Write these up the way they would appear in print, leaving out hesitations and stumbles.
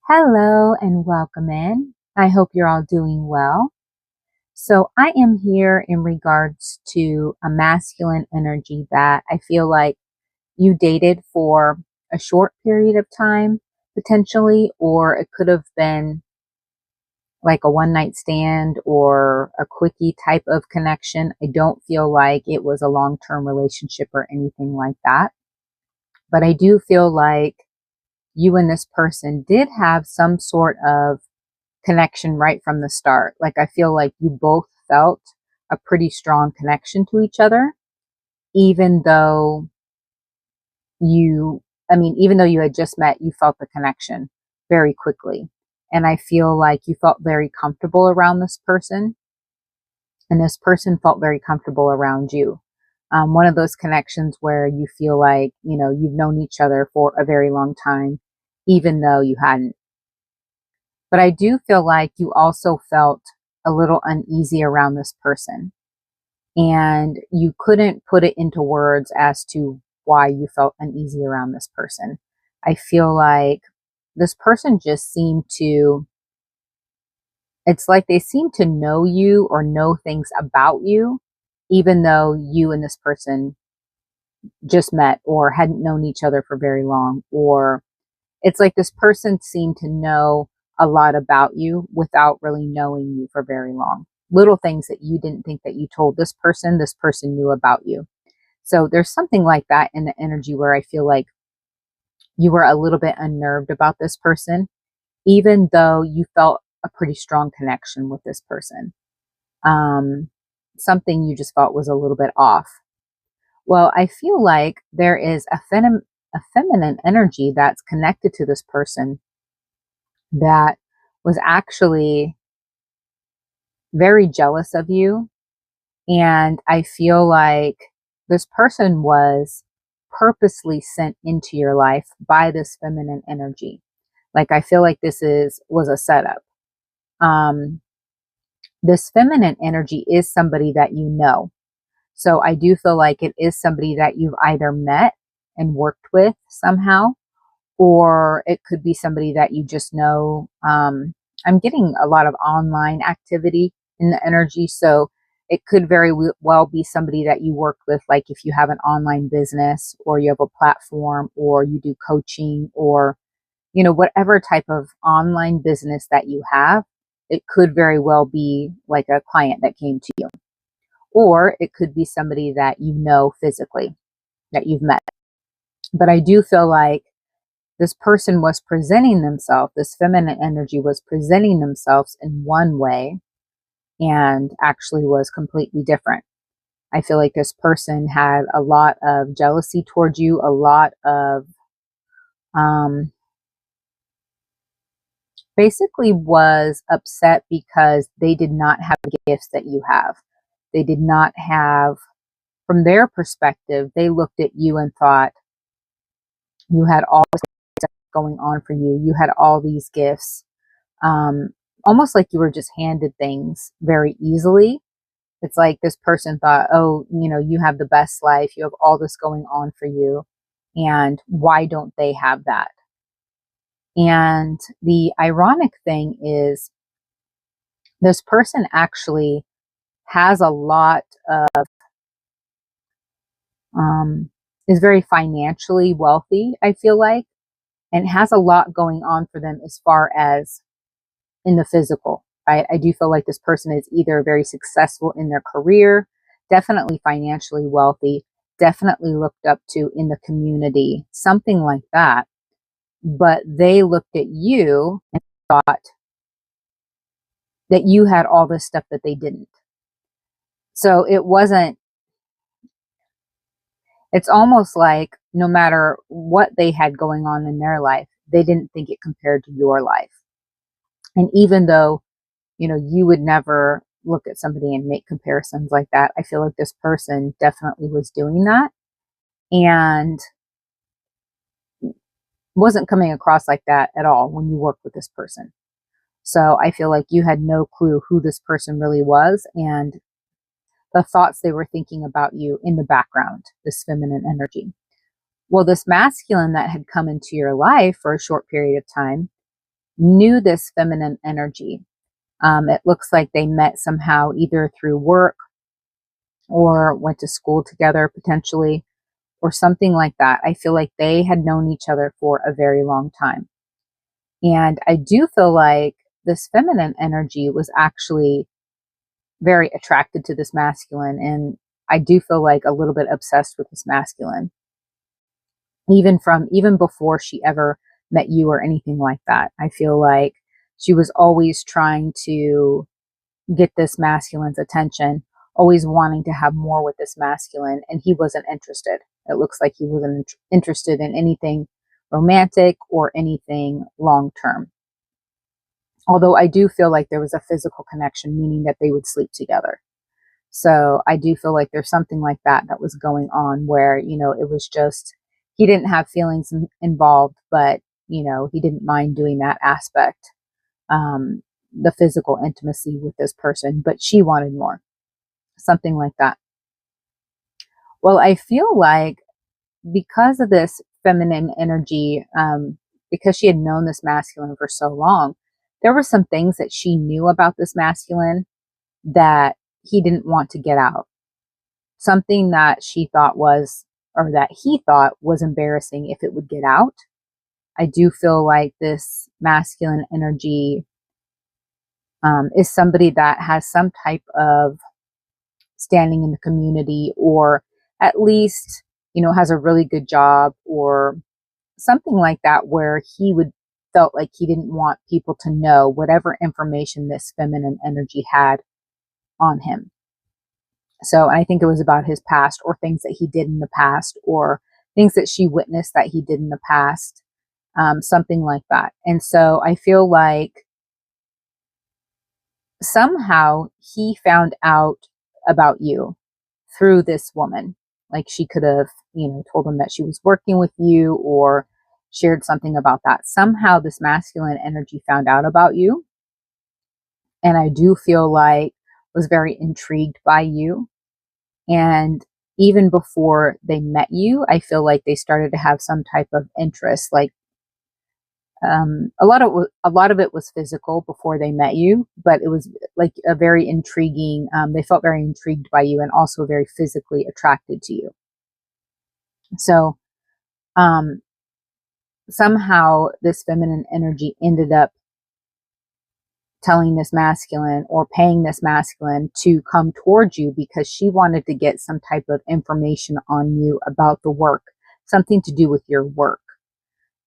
Hello and welcome in. I hope you're all doing well. So, I am here in regards to a masculine energy that I feel like you dated for a short period of time, potentially, or it could have been like a one night stand or a quickie type of connection. I don't feel like it was a long term relationship or anything like that. But I do feel like you and this person did have some sort of connection right from the start. Like, I feel like you both felt a pretty strong connection to each other, even though you, even though you had just met, you felt the connection very quickly. And I feel like you felt very comfortable around this person, and this person felt very comfortable around you. One of those connections where you feel like, you've known each other for a very long time, even though you hadn't. But I do feel like you also felt a little uneasy around this person, and you couldn't put it into words as to why you felt uneasy around this person. I feel like this person just seemed to, it's like they seem to know you or know things about you, even though you and this person just met or hadn't known each other for very long. Or it's like this person seemed to know a lot about you without really knowing you for very long. Little things that you didn't think that you told this person knew about you. So there's something like that in the energy where I feel like you were a little bit unnerved about this person, even though you felt a pretty strong connection with this person. Um, Something you just felt was a little bit off. Well, I feel like there is a feminine energy that's connected to this person that was actually very jealous of you. And I feel like this person was purposely sent into your life by this feminine energy. Like, I feel like was a setup. Um, this feminine energy is somebody that you know. So I do feel like it is somebody that you've either met and worked with somehow, or it could be somebody that you just know. I'm getting a lot of online activity in the energy. So it could very well be somebody that you work with, like if you have an online business or you have a platform or you do coaching or, whatever type of online business that you have, it could very well be like a client that came to you. Or it could be somebody that you know physically that you've met. But I do feel like this person was presenting themselves, this feminine energy was presenting themselves in one way and actually was completely different. I feel like this person had a lot of jealousy towards you, a lot of um, basically was upset because they did not have the gifts that you have. They did not have, from their perspective, they looked at you and thought you had all this stuff going on for you. You had all these gifts, um, almost like you were just handed things very easily. It's like this person thought, oh, you have the best life. You have all this going on for you. And why don't they have that? And the ironic thing is, this person actually has a lot of, is very financially wealthy, I feel like, and has a lot going on for them as far as in the physical. I do feel like this person is either very successful in their career, definitely financially wealthy, definitely looked up to in the community, something like that. But they looked at you and thought that you had all this stuff that they didn't. So it wasn't, it's almost like no matter what they had going on in their life, they didn't think it compared to your life. And even though, you would never look at somebody and make comparisons like that, I feel like this person definitely was doing that and wasn't coming across like that at all when you worked with this person. So I feel like you had no clue who this person really was and the thoughts they were thinking about you in the background, this feminine energy. Well, this masculine that had come into your life for a short period of time, knew this feminine energy. It looks like they met somehow either through work or went to school together potentially or something like that. I feel like they had known each other for a very long time. And I do feel like this feminine energy was actually very attracted to this masculine. And I do feel like a little bit obsessed with this masculine, even before she ever met you or anything like that. I feel like she was always trying to get this masculine's attention, always wanting to have more with this masculine, and he wasn't interested. It looks like he wasn't interested in anything romantic or anything long term. Although I do feel like there was a physical connection, meaning that they would sleep together. So I do feel like there's something like that that was going on where, it was just, he didn't have feelings involved, but, he didn't mind doing that aspect, the physical intimacy with this person, but she wanted more, something like that. Well, I feel like because of this feminine energy, because she had known this masculine for so long, there were some things that she knew about this masculine that he didn't want to get out. Something that she thought was, or that he thought was embarrassing if it would get out. I do feel like this masculine energy is somebody that has some type of standing in the community, or at least, has a really good job or something like that, where he would felt like he didn't want people to know whatever information this feminine energy had on him. So I think it was about his past or things that he did in the past or things that she witnessed that he did in the past, something like that. And so I feel like somehow he found out about you through this woman. Like she could have, told him that she was working with you or shared something about that. Somehow this masculine energy found out about you. And I do feel like was very intrigued by you. And even before they met you, I feel like they started to have some type of interest. Like a lot of it was physical before they met you, but it was like a very intriguing. They felt very intrigued by you and also very physically attracted to you. So somehow this feminine energy ended up telling this masculine or paying this masculine to come towards you because she wanted to get some type of information on you about the work, something to do with your work.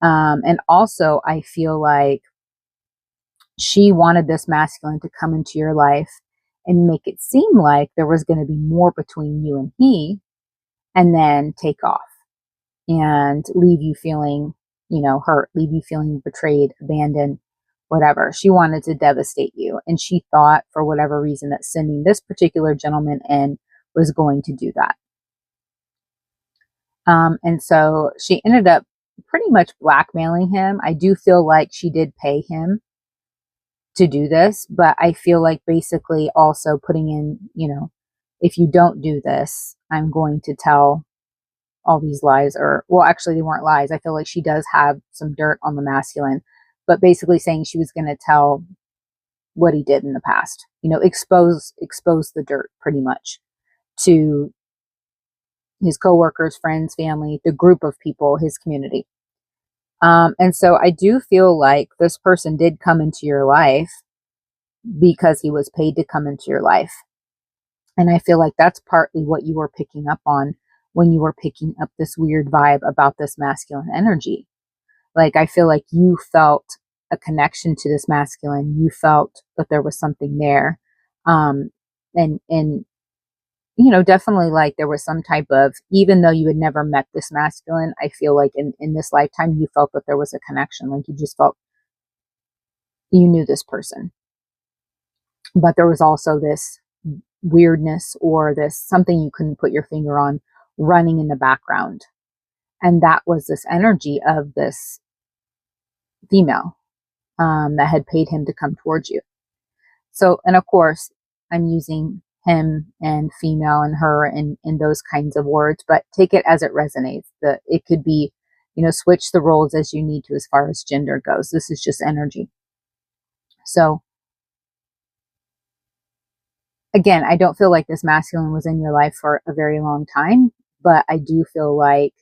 And also I feel like she wanted this masculine to come into your life and make it seem like there was going to be more between you and he, and then take off and leave you feeling, hurt, leave you feeling betrayed, abandoned, whatever. She wanted to devastate you. And she thought for whatever reason that sending this particular gentleman in was going to do that. And so she ended up pretty much blackmailing him. I do feel like she did pay him to do this, but I feel like basically also putting in, if you don't do this, I'm going to tell all these lies, or, well, actually they weren't lies. I feel like she does have some dirt on the masculine, but basically saying she was going to tell what he did in the past, expose the dirt pretty much to his coworkers, friends, family, the group of people, his community. And so I do feel like this person did come into your life because he was paid to come into your life. And I feel like that's partly what you were picking up on when you were picking up this weird vibe about this masculine energy. Like, I feel like you felt a connection to this masculine. You felt that there was something there. And definitely like there was some type of, even though you had never met this masculine, I feel like in this lifetime, you felt that there was a connection. Like you just felt you knew this person. But there was also this weirdness or this something you couldn't put your finger on running in the background. And that was this energy of this female that had paid him to come towards you. So, and of course, I'm using him and female and her and those kinds of words, but take it as it resonates. It could be, switch the roles as you need to as far as gender goes. This is just energy. So again, I don't feel like this masculine was in your life for a very long time, but I do feel like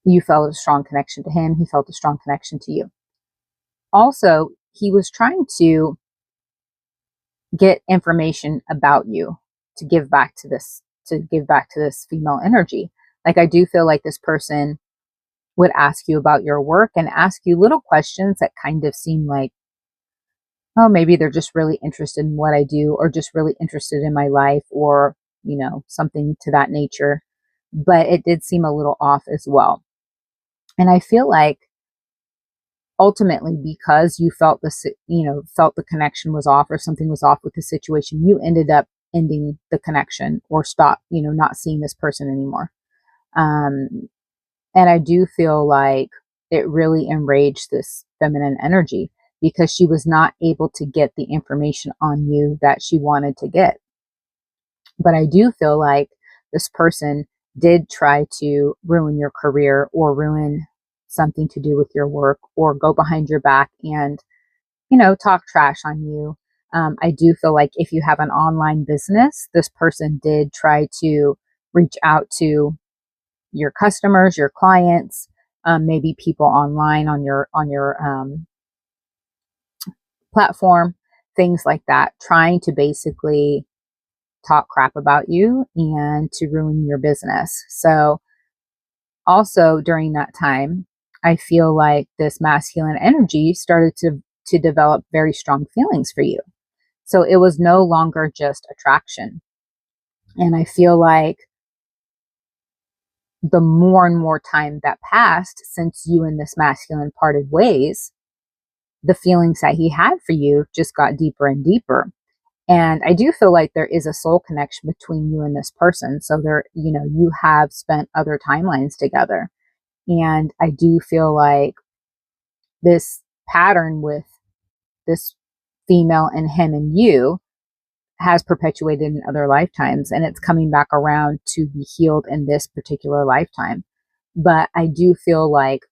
you felt a strong connection to him. He felt a strong connection to you. Also, he was trying to get information about you to give back to this female energy. Like, I do feel like this person would ask you about your work and ask you little questions that kind of seem like, oh, maybe they're just really interested in what I do, or just really interested in my life, or, something to that nature. But it did seem a little off as well. And I feel like ultimately, because you felt the connection was off, or something was off with the situation, you ended up ending the connection, or stop, not seeing this person anymore. And I do feel like it really enraged this feminine energy, because she was not able to get the information on you that she wanted to get. But I do feel like this person did try to ruin your career, or ruin something to do with your work, or go behind your back and, talk trash on you. I do feel like if you have an online business, this person did try to reach out to your customers, your clients, maybe people online on your platform, things like that, trying to basically talk crap about you and to ruin your business. So also during that time, I feel like this masculine energy started to develop very strong feelings for you. So it was no longer just attraction. And I feel like the more and more time that passed since you and this masculine parted ways, the feelings that he had for you just got deeper and deeper. And I do feel like there is a soul connection between you and this person. So you have spent other timelines together. And I do feel like this pattern with this female and him and you has perpetuated in other lifetimes, and it's coming back around to be healed in this particular lifetime. But I do feel like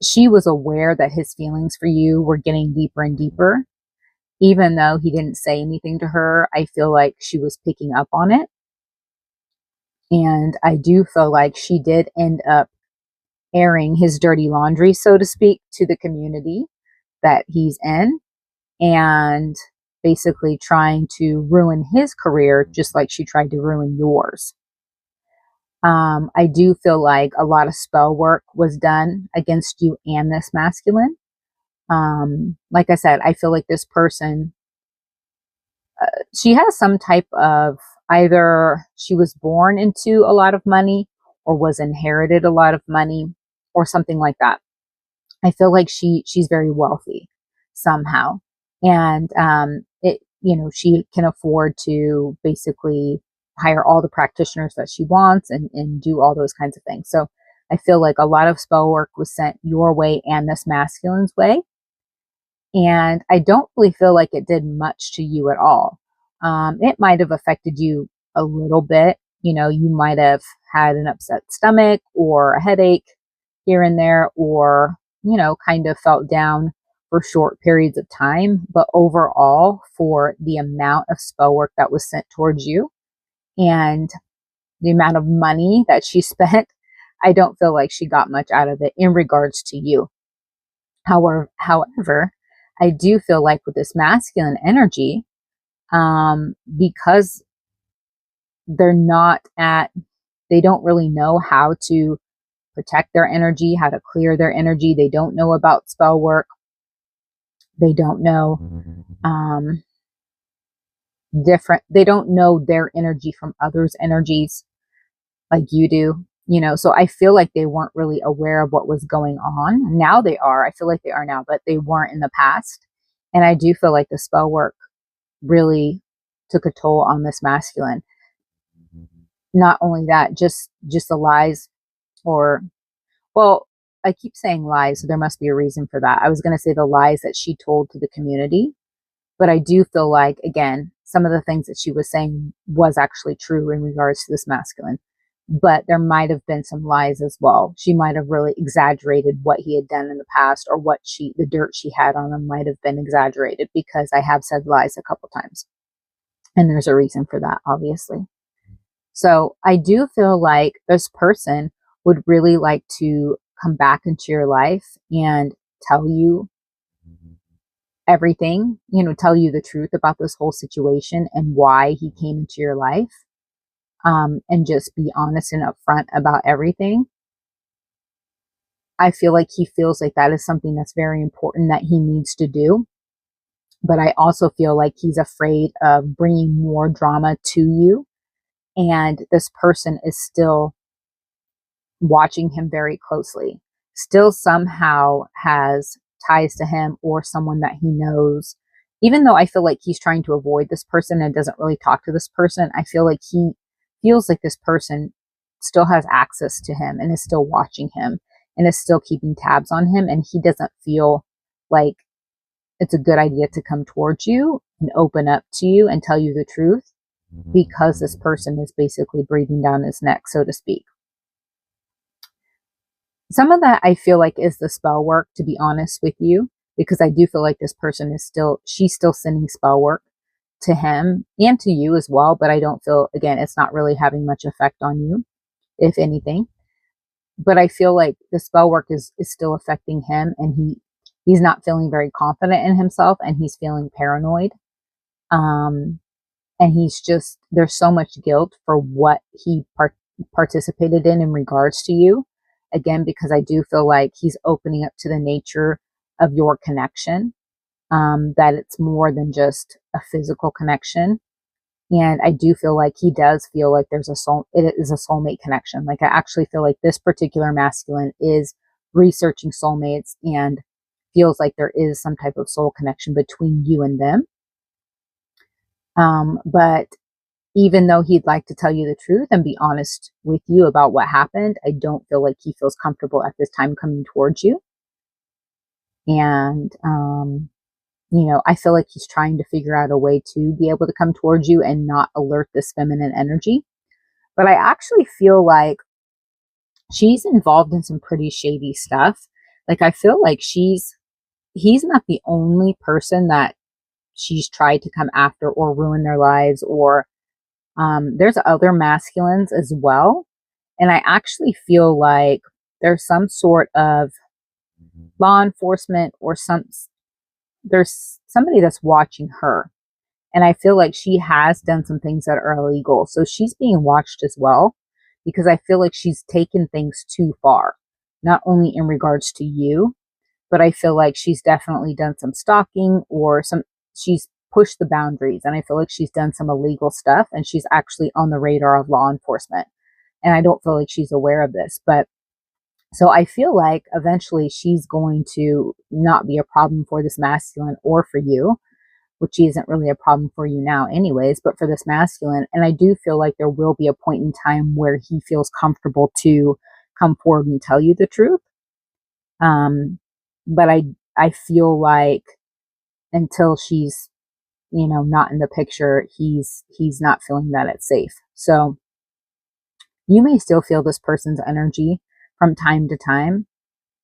she was aware that his feelings for you were getting deeper and deeper. Even though he didn't say anything to her, I feel like she was picking up on it. And I do feel like she did end up airing his dirty laundry, so to speak, to the community that he's in, and basically trying to ruin his career just like she tried to ruin yours. I do feel like a lot of spell work was done against you and this masculine. Like I said, I feel like this person, she has some type of, either she was born into a lot of money, or was inherited a lot of money, or something like that. I feel like she's very wealthy somehow. And she can afford to basically hire all the practitioners that she wants, and do all those kinds of things. So I feel like a lot of spell work was sent your way and this masculine's way. And I don't really feel like it did much to you at all. It might have affected you a little bit. You might have had an upset stomach, or a headache here and there, or, kind of felt down for short periods of time. But overall, for the amount of spell work that was sent towards you, and the amount of money that she spent, I don't feel like she got much out of it in regards to you. However, I do feel like with this masculine energy, because they don't really know how to protect their energy, how to clear their energy. They don't know about spell work. They don't know they don't know their energy from others' energies like you do. So I feel like they weren't really aware of what was going on. Now they are. I feel like they are now, but they weren't in the past. And I do feel like the spell work really took a toll on this masculine. Not only that, just the lies, or, well, I keep saying lies, so there must be a reason for that. I was going to say the lies that she told to the community, but I do feel like, again, some of the things that she was saying was actually true in regards to this masculine. but there might have been some lies as well. She might have really exaggerated what he had done in the past, or the dirt she had on him might have been exaggerated, because I have said lies a couple times. And there's a reason for that, obviously. So I do feel like this person would really like to come back into your life and tell you everything, tell you the truth about this whole situation and why he came into your life. And just be honest and upfront about everything. I feel like he feels like that is something that's very important that he needs to do. But I also feel like he's afraid of bringing more drama to you. And this person is still watching him very closely, still somehow has ties to him or someone that he knows. Even though I feel like he's trying to avoid this person and doesn't really talk to this person, I feel like he feels like this person still has access to him and is still watching him and is still keeping tabs on him. And he doesn't feel like it's a good idea to come towards you and open up to you and tell you the truth, because this person is basically breathing down his neck, so to speak. Some of that I feel like is the spell work, to be honest with you, because I do feel like this person she's still sending spell work to him and to you as well. But I don't feel, again, it's not really having much effect on you, if anything. But I feel like the spell work is still affecting him, and he's not feeling very confident in himself, and he's feeling paranoid. And there's so much guilt for what he participated in regards to you. Again, because I do feel like he's opening up to the nature of your connection, that it's more than just a physical connection. And I do feel like he does feel like it is a soulmate connection. Like, I actually feel like this particular masculine is researching soulmates and feels like there is some type of soul connection between you and them. But even though he'd like to tell you the truth and be honest with you about what happened, I don't feel like he feels comfortable at this time coming towards you. And, I feel like he's trying to figure out a way to be able to come towards you and not alert this feminine energy. But I actually feel like she's involved in some pretty shady stuff. Like, I feel like he's not the only person that she's tried to come after or ruin their lives, or there's other masculines as well. And I actually feel like there's some sort of law enforcement or there's somebody that's watching her. And I feel like she has done some things that are illegal. So she's being watched as well, because I feel like she's taken things too far, not only in regards to you, but I feel like she's definitely done some stalking, or she's pushed the boundaries. And I feel like she's done some illegal stuff, and she's actually on the radar of law enforcement. And I don't feel like she's aware of this, but so I feel like eventually she's going to not be a problem for this masculine or for you, which isn't really a problem for you now anyways, but for this masculine. And I do feel like there will be a point in time where he feels comfortable to come forward and tell you the truth. But I feel like until she's, not in the picture, he's not feeling that it's safe. So you may still feel this person's energy from time to time.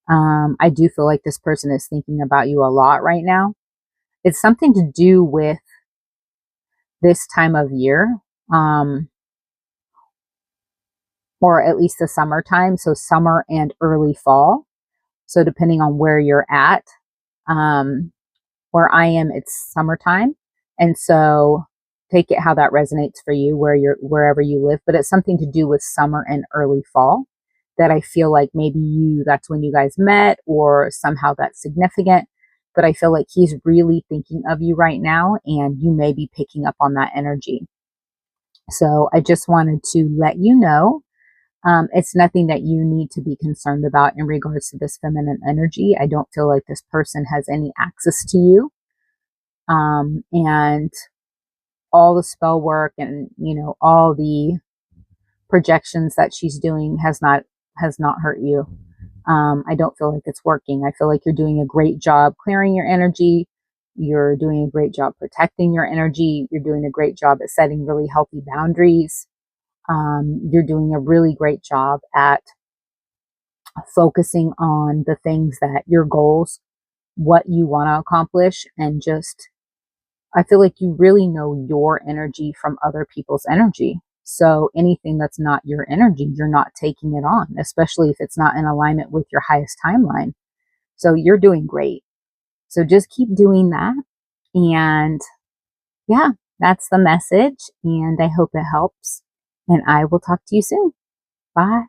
I do feel like this person is thinking about you a lot right now. It's something to do with this time of year, or at least the summertime. So summer and early fall. So depending on where you're at, where I am, it's summertime. And so take it how that resonates for you, wherever you live. But it's something to do with summer and early fall, that I feel like maybe that's when you guys met, or somehow that's significant. But I feel like he's really thinking of you right now, and you may be picking up on that energy. So I just wanted to let you know, it's nothing that you need to be concerned about in regards to this feminine energy. I don't feel like this person has any access to you. And all the spell work and, all the projections that she's doing has not hurt you. I don't feel like it's working. I feel like you're doing a great job clearing your energy. You're doing a great job protecting your energy. You're doing a great job at setting really healthy boundaries. You're doing a really great job at focusing on the things that your goals, what you want to accomplish, and just, I feel like you really know your energy from other people's energy. So anything that's not your energy, you're not taking it on, especially if it's not in alignment with your highest timeline. So you're doing great. So just keep doing that. And yeah, that's the message. And I hope it helps. And I will talk to you soon. Bye.